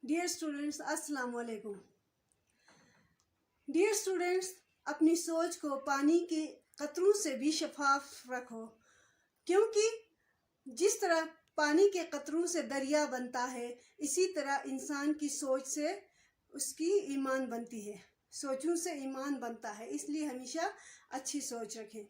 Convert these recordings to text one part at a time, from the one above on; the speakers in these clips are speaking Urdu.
ڈیئر اسٹوڈینٹس السلام علیکم. ڈیئر اسٹوڈینٹس، اپنی سوچ کو پانی کے قطروں سے بھی شفاف رکھو، کیونکہ جس طرح پانی کے قطروں سے دریا بنتا ہے، اسی طرح انسان کی سوچ سے اس کی ایمان بنتی ہے. سوچوں سے ایمان بنتا ہے، اس لیے ہمیشہ اچھی سوچ رکھیں.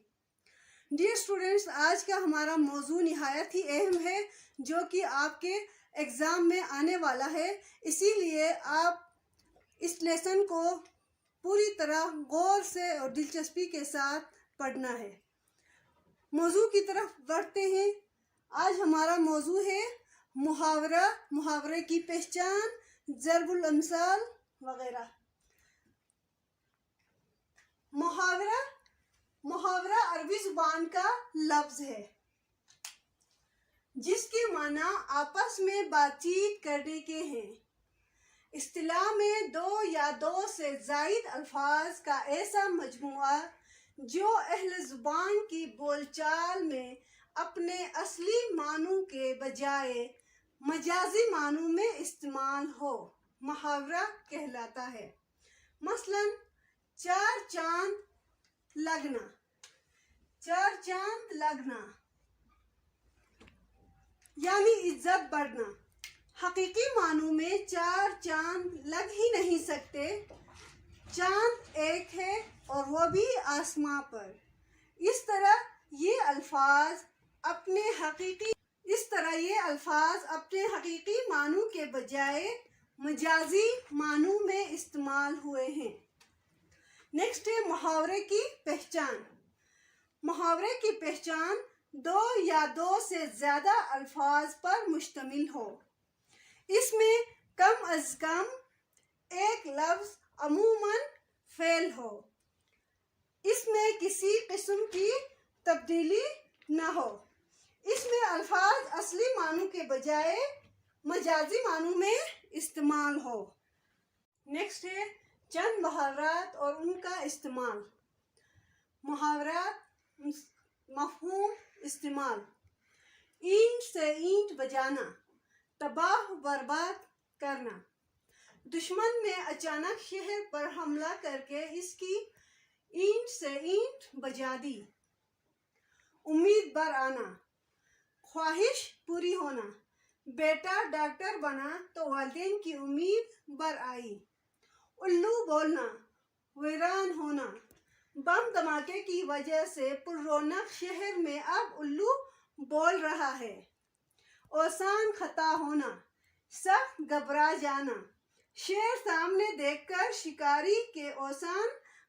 ڈیئر اسٹوڈینٹس، آج کا ہمارا موضوع نہایت ہی اہم ہے، جو کہ آپ کے ایگزام میں آنے والا ہے. اسی لیے آپ اس لیسن کو پوری طرح غور سے اور دلچسپی کے ساتھ پڑھنا ہے. موضوع کی طرف بڑھتے ہیں. آج ہمارا موضوع ہے محاورہ، محاورے کی پہچان، ضرب الامثال وغیرہ. محاورہ عربی زبان کا لفظ ہے جس کے معنی آپس میں بات چیت کرنے کے ہیں. اصطلاح میں دو یا دو سے زائد الفاظ کا ایسا مجموعہ جو اہل زبان کی بول چال میں اپنے اصلی معنوں کے بجائے مجازی معنوں میں استعمال ہو، محاورہ کہلاتا ہے. مثلاً چار چاند لگنا، چار چاند لگنا یعنی عزت بڑھنا. حقیقی معنوں میں چار چاند لگ ہی نہیں سکتے. چاند ایک ہے اور وہ بھی آسماں پر. اس طرح یہ الفاظ اپنے حقیقی معنوں کے بجائے مجازی معنوں میں استعمال ہوئے ہیں. نیکسٹ ہے محاورے کی پہچان. محاورے کی پہچان دو یا دو سے زیادہ الفاظ پر مشتمل ہو. اس میں کم از کم ایک لفظ عموماً فعل ہو. اس میں کسی قسم کی تبدیلی نہ ہو. اس میں الفاظ اصلی معنوں کے بجائے مجازی معنوں میں استعمال ہو. نیکسٹ ہے چند محاورات اور ان کا استعمال. محاورات مفہوم استعمال: اینٹ سے اینٹ بجانا، تباہ و برباد کرنا. دشمن نے اچانک شہر پر حملہ کر کے اس کی اینٹ سے اینٹ بجا دی. امید بر آنا، خواہش پوری ہونا. بیٹا ڈاکٹر بنا تو والدین کی امید بر آئی. الو بولنا، ویران ہونا. بم دھماکے کی وجہ سے پر رونق شہر میں اب الو بول رہا ہے. اوسان خطا ہونا، سخت گھبرا جانا. شیر سامنے دیکھ کر شکاری کے اوسان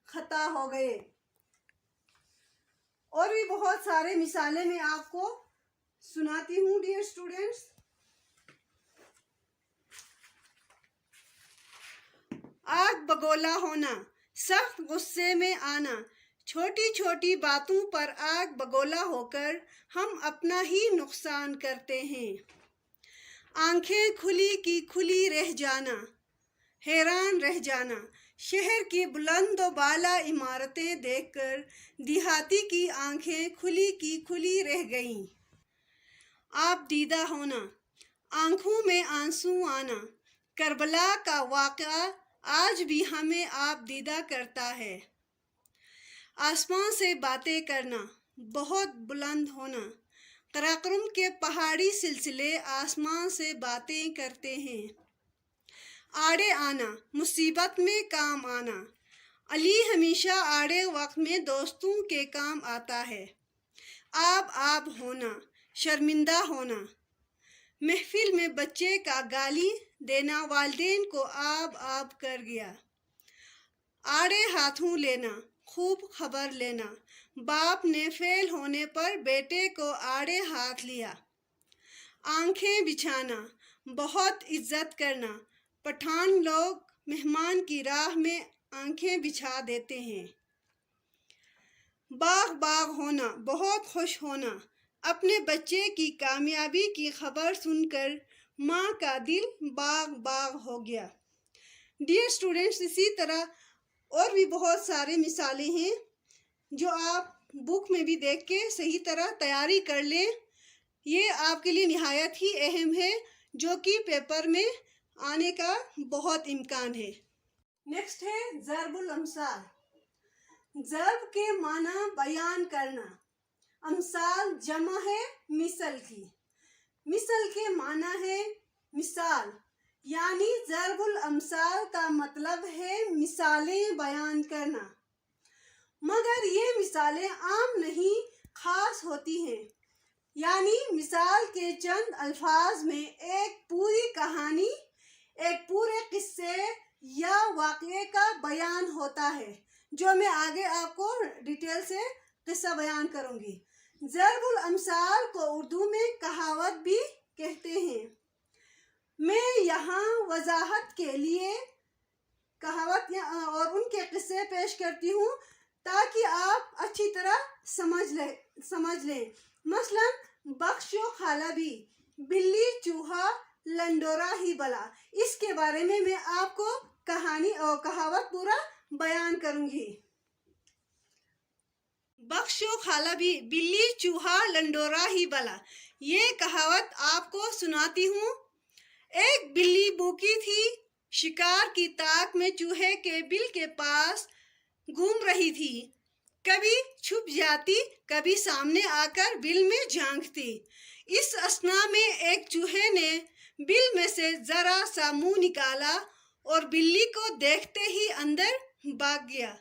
خطا ہو گئے. اور بھی بہت سارے مثالیں میں آپ کو سناتی ہوں ڈیئر اسٹوڈینٹس. آگ بگولا ہونا، سخت غصے میں آنا. چھوٹی چھوٹی باتوں پر آگ بگولا ہو کر ہم اپنا ہی نقصان کرتے ہیں. آنکھیں کھلی کی کھلی رہ جانا، حیران رہ جانا. شہر کی بلند و بالا عمارتیں دیکھ کر دیہاتی کی آنکھیں کھلی کی کھلی رہ گئیں. آپ دیدہ ہونا، آنکھوں میں آنسو آنا. کربلا کا واقعہ آج بھی ہمیں آپ دیدہ کرتا ہے. آسمان سے باتیں کرنا، بہت بلند ہونا. قراقرم کے پہاڑی سلسلے آسمان سے باتیں کرتے ہیں. آڑے آنا، مصیبت میں کام آنا. علی ہمیشہ آڑے وقت میں دوستوں کے کام آتا ہے. آب ہونا، شرمندہ ہونا. محفل میں بچے کا گالی دینا والدین کو آب کر گیا. آڑے ہاتھوں لینا، خوب خبر لینا. باپ نے فیل ہونے پر بیٹے کو آڑے ہاتھ لیا. آنکھیں بچھانا، بہت عزت کرنا. پٹھان لوگ مہمان کی راہ میں آنکھیں بچھا دیتے ہیں. باغ ہونا، بہت خوش ہونا. اپنے بچے کی کامیابی کی خبر سن کر ماں کا دل باغ ہو گیا. ڈیئر اسٹوڈینٹس، اسی طرح اور بھی بہت سارے مثالیں ہیں جو آپ بک میں بھی دیکھ کے صحیح طرح تیاری کر لیں. یہ آپ کے لیے نہایت ہی اہم ہے جو کہ پیپر میں آنے کا بہت امکان ہے۔ نیکسٹ ہے ضرب الامثال۔ ضرب کے معنی بیان کرنا۔ امثال جمع ہے مثل کی۔ مثل کے معنی ہے مثال، یعنی ضرب الامثال کا مطلب ہے مثالیں بیان کرنا، مگر یہ مثالیں عام نہیں، خاص ہوتی ہیں۔ یعنی مثال کے چند الفاظ میں ایک پوری کہانی، ایک پورے قصے یا واقعے کا بیان ہوتا ہے، جو میں آگے آپ کو ڈیٹیل سے قصہ بیان کروں گی۔ ضرب الامثال کو اردو میں کہاوت بھی کہتے ہیں۔ میں یہاں وضاحت کے لیے کہاوت اور ان کے قصے پیش کرتی ہوں تاکہ آپ اچھی طرح سمجھ لیں۔ مثلا بخش و خالبی، بلی چوہا لنڈورا ہی بلا، اس کے بارے میں آپ کو کہانی اور کہاوت پورا بیان کروں گی۔ بخش و خالبی، بلی چوہا لنڈورا ہی بلا، یہ کہاوت آپ کو سناتی ہوں۔ ایک بلی بھوکی تھی، شکار کی طاق میں چوہے کے بل کے پاس گھوم رہی تھی۔ کبھی چھپ جاتی، کبھی سامنے آ کر بل میں جھانکتی۔ اس اثناء میں ایک چوہے نے بل میں سے ذرا سا منہ نکالا اور بلی کو دیکھتے ہی اندر بھاگ گیا۔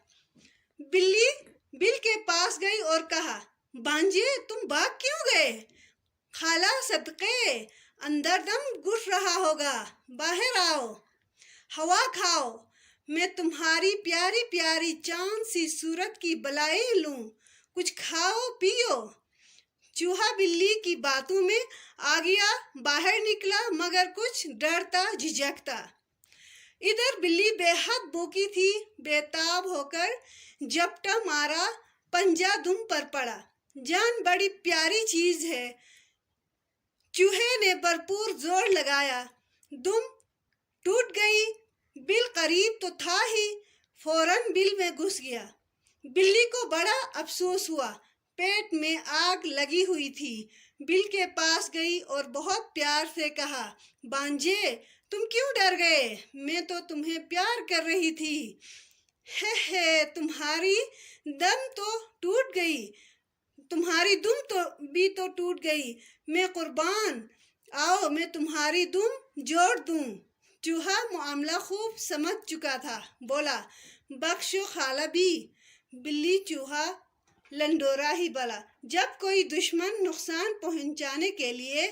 بلی بل کے پاس گئی اور کہا، بانجے تم بھاگ کیوں گئے؟ خالہ صدقے، اندر دم گھٹ رہا ہوگا، باہر آؤ، ہوا کھاؤ، میں تمہاری پیاری پیاری چاند سی صورت کی بلائیں لوں، کچھ کھاؤ پیو۔ چوہا بلی کی باتوں میں آ گیا، باہر نکلا، مگر کچھ ڈرتا جھجکتا۔ ادھر بلی بے حد بھوکی تھی، بے تاب ہو کر جھپٹا مارا، پنجہ دم پر پڑا۔ جان بڑی پیاری چیز ہے، چوہے نے بھرپور زور لگایا، دم ٹوٹ گئی۔ بل قریب تو تھا ہی، فوراً بل میں گھس گیا۔ بلی کو بڑا افسوس ہوا، پیٹ میں آگ لگی ہوئی تھی۔ بل کے پاس گئی اور بہت پیار سے کہا، بانجے تم کیوں ڈر گئے؟ میں تو تمہیں پیار کر رہی تھی۔ تمہاری دم تو ٹوٹ گئی، تمہاری دم بھی تو ٹوٹ گئی، میں قربان، آؤ میں تمہاری دم جوڑ دوں۔ چوہا معاملہ خوب سمجھ چکا تھا، بولا، بخش و خالبی، بلی چوہا لنڈورا ہی بلا۔ جب کوئی دشمن نقصان پہنچانے کے لیے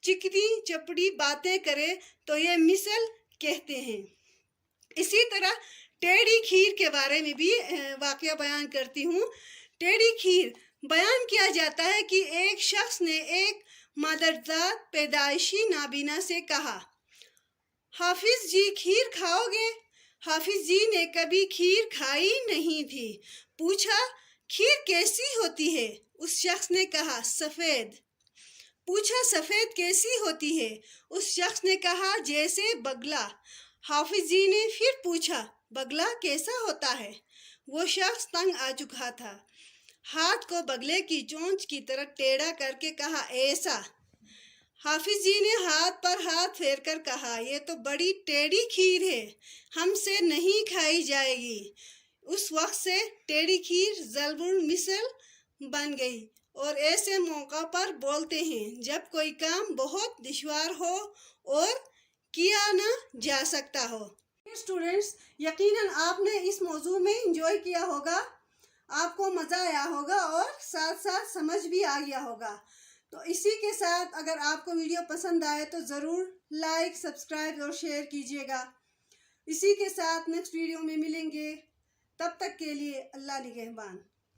چکنی چپڑی باتیں کرے تو یہ مثل کہتے ہیں۔ اسی طرح ٹیڑھی کھیر کے بارے میں بھی واقعہ بیان کرتی ہوں۔ ٹیڑھی کھیر بیان کیا جاتا ہے کہ ایک شخص نے ایک مادرزاد پیدائشی نابینا سے کہا، حافظ جی کھیر کھاؤ گے؟ حافظ جی نے کبھی کھیر کھائی نہیں تھی۔ پوچھا، کھیر کیسی ہوتی ہے؟ اس شخص نے کہا، سفید۔ پوچھا، سفید کیسی ہوتی ہے؟ اس شخص نے کہا، جیسے بگلا۔ حافظ جی نے پھر پوچھا، بگلا کیسا ہوتا ہے؟ وہ شخص تنگ آ چکا تھا، ہاتھ کو بگلے کی چونچ کی طرح ٹیڑھا کر کے کہا، ایسا۔ حافظ جی نے ہاتھ پر ہاتھ پھیر کر کہا، یہ تو بڑی ٹیڑھی کھیر ہے، ہم سے نہیں کھائی جائے گی۔ اس وقت سے ٹیڑھی کھیر ضرب المثل بن گئی اور ایسے موقع پر بولتے ہیں جب کوئی کام بہت دشوار ہو اور کیا نہ جا سکتا ہو۔ اسٹوڈینٹس، یقیناً آپ نے اس موضوع میں انجوائے کیا ہوگا، آپ کو مزہ آیا ہوگا اور ساتھ ساتھ سمجھ بھی آ گیا ہوگا۔ تو اسی کے ساتھ اگر آپ کو ویڈیو پسند آئے تو ضرور لائک، سبسکرائب اور شیئر کیجیے گا۔ اسی کے ساتھ نیکسٹ ویڈیو میں ملیں گے، تب تک کے لیے اللہ نگہبان۔